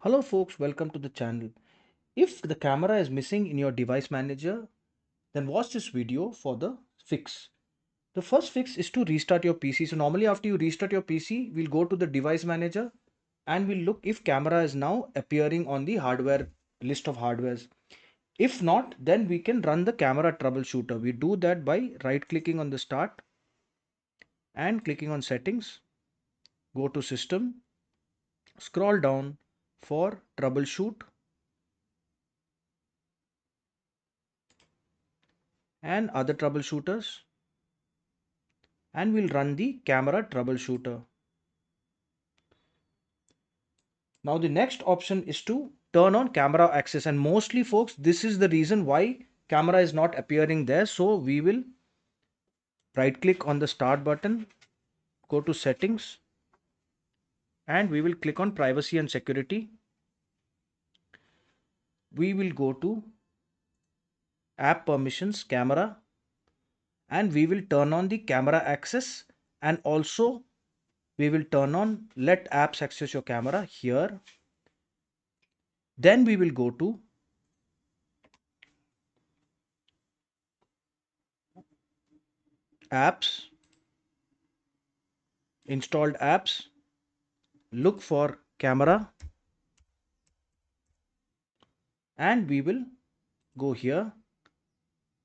Hello folks, welcome to the channel. If the camera is missing in your device manager, then watch this video for the fix. The first fix is to restart your PC. So normally after you restart your PC, we'll go to the device manager and we'll look if camera is now appearing on the hardware list of hardwares. If not, then we can run the camera troubleshooter. We do that by right clicking on the start and clicking on settings, go to system, scroll down for troubleshoot and other troubleshooters, and we'll run the camera troubleshooter. Now the next option is to turn on camera access, and mostly folks, this is the reason why camera is not appearing there. So we will right click on the start button, go to settings, and we will click on privacy and security. We will go to app permissions, camera, and we will turn on the camera access, and also we will turn on let apps access your camera here. Then we will go to apps, installed apps, look for camera, and we will go here,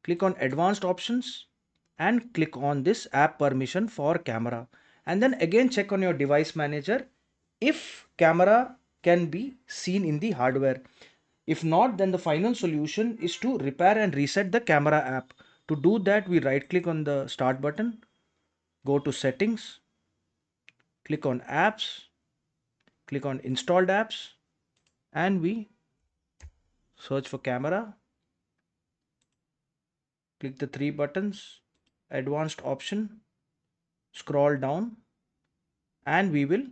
click on advanced options, and click on this app permission for camera, and then again check on your device manager if camera can be seen in the hardware. If not, then the final solution is to repair and reset the camera app. To do that, we right click on the start button, go to settings, click on apps, click on installed apps, and we search for camera, click the three buttons, advanced option, scroll down, and we will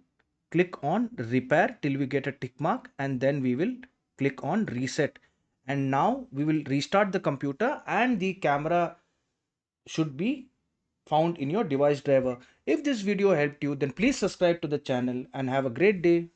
click on repair till we get a tick mark, and then we will click on reset. And now we will restart the computer and the camera should be found in your device driver. If this video helped you, then please subscribe to the channel and have a great day.